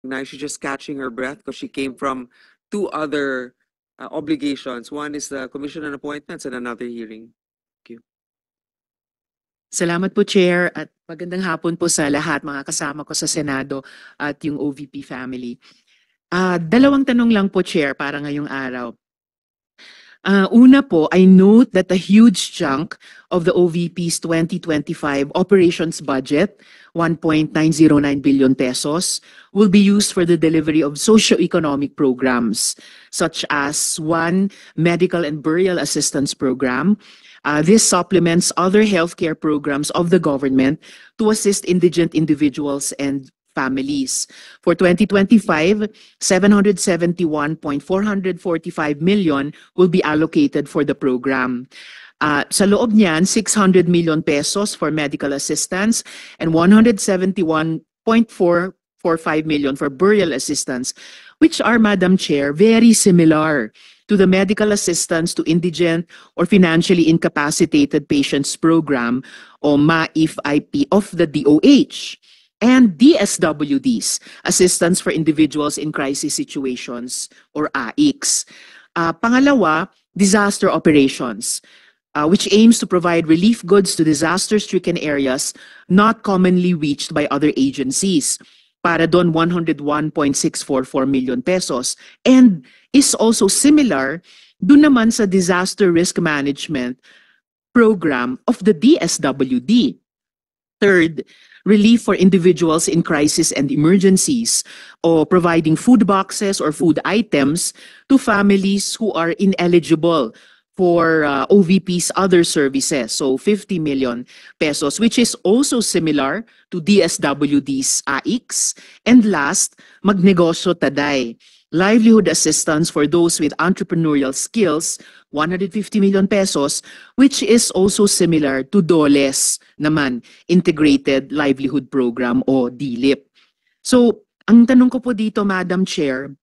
Now she's just catching her breath because she came from two other obligations. One is the Commission on Appointments and another hearing. Thank you. Salamat po, Chair, at magandang hapon po sa lahat, mga kasama ko sa Senado at yung OVP family. Dalawang tanong lang po, Chair, para ngayong araw. Una po, I note that a huge chunk of the OVP's 2025 operations budget, 1.909 billion pesos, will be used for the delivery of socio-economic programs, such as one, medical and burial assistance program. This supplements other healthcare programs of the government to assist indigent individuals and families. For 2025, 771.445 million will be allocated for the program. Sa loob niyan, 600 million pesos for medical assistance and 171.445 million for burial assistance, which are, Madam Chair, very similar to the medical assistance to indigent or financially incapacitated patients program o MAIF-IP of the DOH. And DSWDs, Assistance for Individuals in Crisis Situations, or AICS. Pangalawa, disaster operations, which aims to provide relief goods to disaster-stricken areas not commonly reached by other agencies. Para doon, 101.644 million pesos. And is also similar doon naman sa disaster risk management program of the DSWD. Third, relief for individuals in crisis and emergencies, or providing food boxes or food items to families who are ineligible for OVP's other services. So 50 million pesos, which is also similar to DSWD's AICS. And last, Magnegosyo Taday, livelihood assistance for those with entrepreneurial skills, 150 million pesos, which is also similar to DOLE's naman, Integrated Livelihood Program o DLIP. So, ang tanong ko po dito, Madam Chair,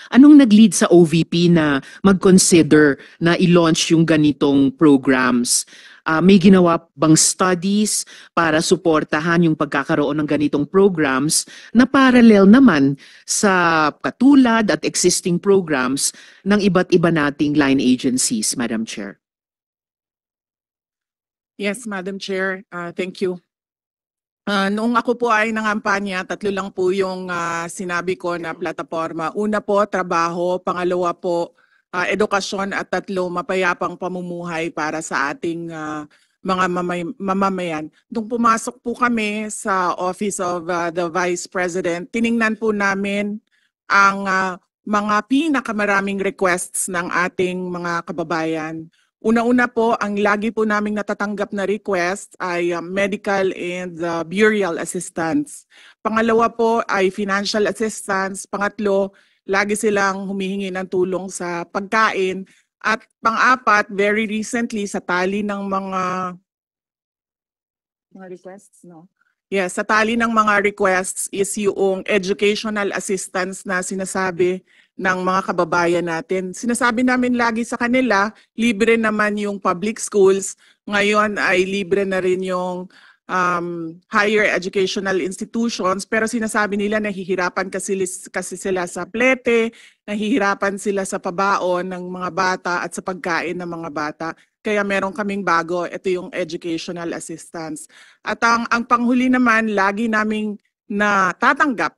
anong nag-lead sa OVP na mag-consider na i-launch yung ganitong programs? May ginawa bang studies para suportahan yung pagkakaroon ng ganitong programs na parallel naman sa katulad at existing programs ng iba't iba nating line agencies, Madam Chair? Yes, Madam Chair. Thank you. Noong ako po ay nangampanya, 3 lang po yung sinabi ko na plataforma. Una po, trabaho. Pangalawa po, edukasyon. At 3, mapayapang pamumuhay para sa ating mga mamamayan. Nung pumasok po kami sa Office of the Vice President, tiningnan po namin ang mga pinakamaraming requests ng ating mga kababayan. Una-una po, ang lagi po naming natatanggap na request ay medical and burial assistance. Pangalawa po ay financial assistance. Pangatlo, lagi silang humihingi ng tulong sa pagkain. At pang-apat, very recently, sa tali ng mga requests, no? Yes, sa tali ng mga requests is yung educational assistance na sinasabi ng mga kababayan natin. Sinasabi namin lagi sa kanila, libre naman yung public schools. Ngayon ay libre na rin yung higher educational institutions. Pero sinasabi nila nahihirapan kasi sila sa plete, nahihirapan sila sa pabaon ng mga bata at sa pagkain ng mga bata. Kaya meron kaming bago, ito yung educational assistance. At ang panghuli naman, lagi naming natatanggap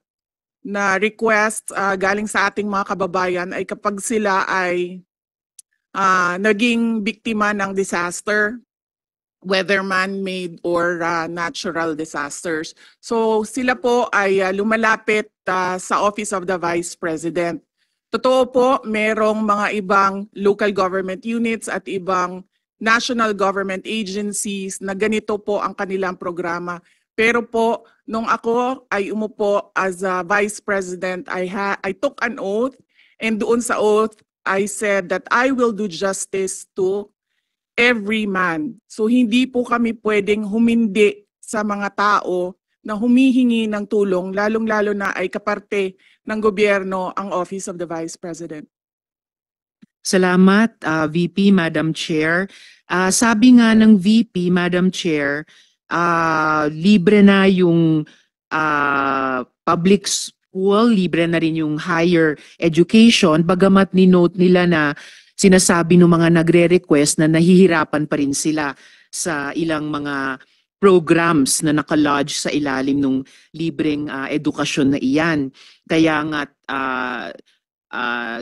na request galing sa ating mga kababayan ay kapag sila ay naging biktima ng disaster, whether man-made or natural disasters. So sila po ay lumalapit sa Office of the Vice President. Totoo po, merong mga ibang local government units at ibang national government agencies na ganito po ang kanilang programa. Pero po, nung ako ay umupo as a Vice President, I took an oath, and doon sa oath, I said that I will do justice to every man. So hindi po kami pwedeng humindi sa mga tao na humihingi ng tulong, lalong-lalo na ay kaparte ng gobyerno ang Office of the Vice President. Salamat, VP, Madam Chair. Sabi nga ng VP, Madam Chair, libre na yung public school, libre na rin yung higher education, bagamat ni-note nila na sinasabi ng mga nagre-request na nahihirapan pa rin sila sa ilang mga programs na nakalodge sa ilalim ng libreng edukasyon na iyan. Kaya nga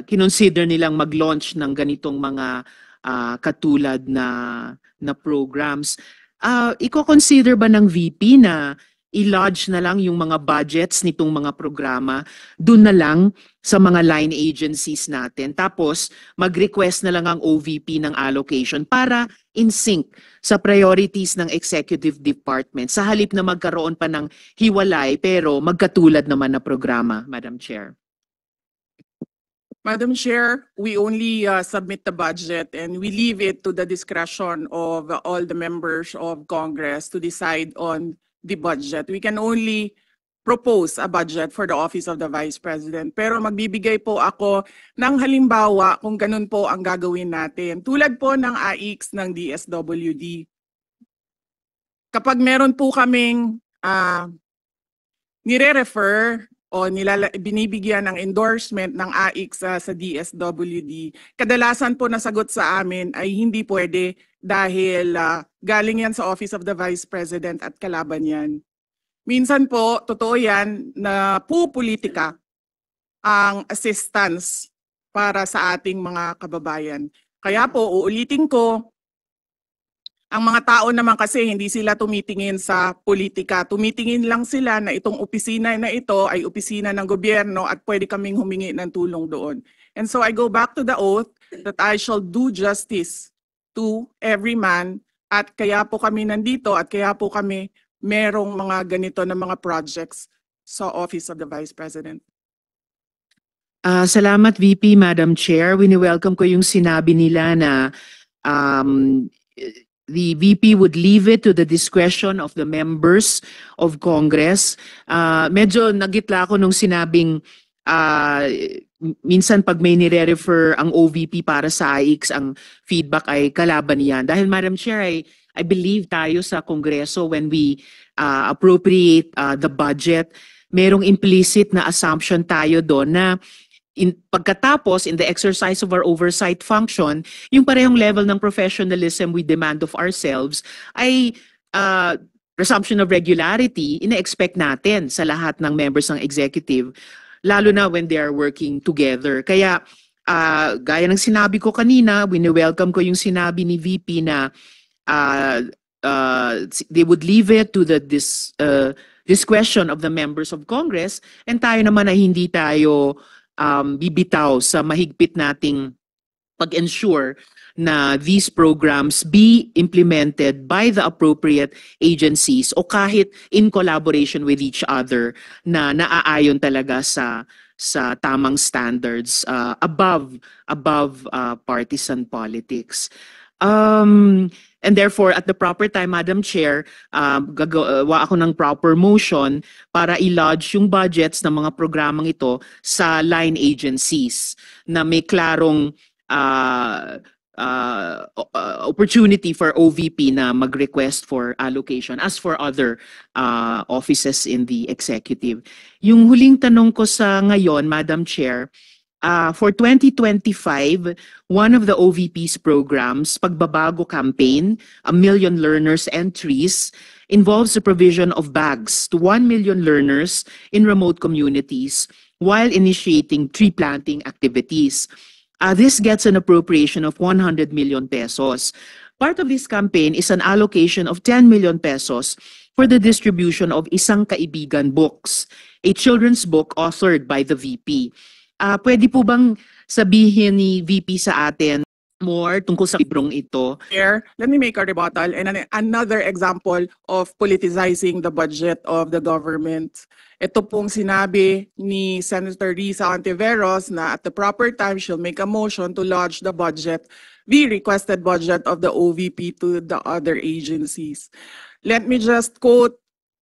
kinonsider nilang mag-launch ng ganitong mga katulad na programs. Iko-consider ba ng VP na i-lodge na lang yung mga budgets nitong mga programa dun na lang sa mga line agencies natin? Tapos mag-request na lang ang OVP ng allocation para in sync sa priorities ng executive department sa halip na magkaroon pa ng hiwalay pero magkatulad naman na programa, Madam Chair. Madam Chair, we only submit the budget and we leave it to the discretion of all the members of Congress to decide on the budget. We can only propose a budget for the Office of the Vice President. Pero magbibigay po ako ng halimbawa kung ganun po ang gagawin natin. Tulad po ng AIX ng DSWD. Kapag meron po kaming nire-refer o binibigyan ng endorsement ng AIX sa DSWD, kadalasan po nasagot sa amin ay hindi pwede dahil galing yan sa Office of the Vice President at kalaban yan. Minsan po, totoo yan na pupolitika ang assistance para sa ating mga kababayan. Kaya po, uulitin ko, ang mga tao naman kasi hindi sila tumitingin sa politika. Tumitingin lang sila na itong opisina na ito ay opisina ng gobyerno at pwede kaming humingi ng tulong doon. And so I go back to the oath that I shall do justice to every man at kaya po kami nandito at kaya po kami merong mga ganito na mga projects sa Office of the Vice President. Salamat VP, Madam Chair. Wini-welcome ko yung sinabi nila na the VP would leave it to the discretion of the members of Congress. Medyo nagitla ako nung sinabing minsan pag may nire-refer ang OVP para sa AIX, ang feedback ay kalaban niyan. Dahil Madam Chair, I believe tayo sa Kongreso when we appropriate the budget, merong implicit na assumption tayo doon na pagkatapos in the exercise of our oversight function, yung parehong level ng professionalism we demand of ourselves ay presumption of regularity ina-expect natin sa lahat ng members ng executive, lalo na when they are working together. Kaya gaya ng sinabi ko kanina, wini-welcome ko yung sinabi ni VP na they would leave it to the discretion of the members of Congress, and tayo naman ay hindi tayo bibitaw sa mahigpit nating pag-ensure na these programs be implemented by the appropriate agencies o kahit in collaboration with each other na naaayon talaga sa tamang standards above partisan politics. And therefore, at the proper time, Madam Chair, gagawa ako ng proper motion para i-lodge yung budgets ng mga programang ito sa line agencies na may klarong opportunity for OVP na mag-request for allocation as for other offices in the executive. Yung huling tanong ko sa ngayon, Madam Chair, for 2025, one of the OVP's programs, Pagbabago Campaign, 1 Million Learners Entries, involves the provision of bags to 1 million learners in remote communities while initiating tree planting activities. This gets an appropriation of 100 million pesos. Part of this campaign is an allocation of 10 million pesos for the distribution of Isang Kaibigan books, a children's book authored by the VP. Pwede po bang sabihin ni VP sa atin more tungkol sa librong ito? Here, let me make a rebuttal and another example of politicizing the budget of the government. Ito pong sinabi ni Senator Risa Ontiveros na at the proper time she'll make a motion to lodge the budget, the requested budget of the OVP to the other agencies. Let me just quote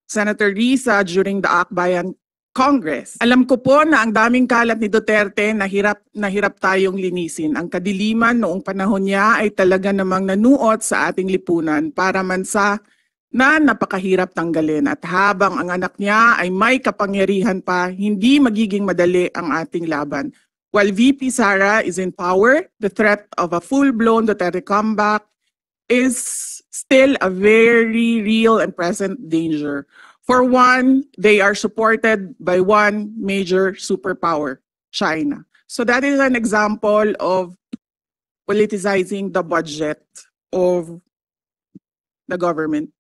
Senator Risa during the Akbayan Congress. Alam ko po na ang daming kalat ni Duterte na hirap tayong linisin. Ang kadiliman noong panahon niya ay talaga namang nanuot sa ating lipunan para man sa na napakahirap tanggalin at habang ang anak niya ay may kapangyarihan pa, hindi magiging madali ang ating laban. While VP Sara is in power, the threat of a full-blown Duterte comeback is still a very real and present danger. For one, they are supported by one major superpower, China. So that is an example of politicizing the budget of the government.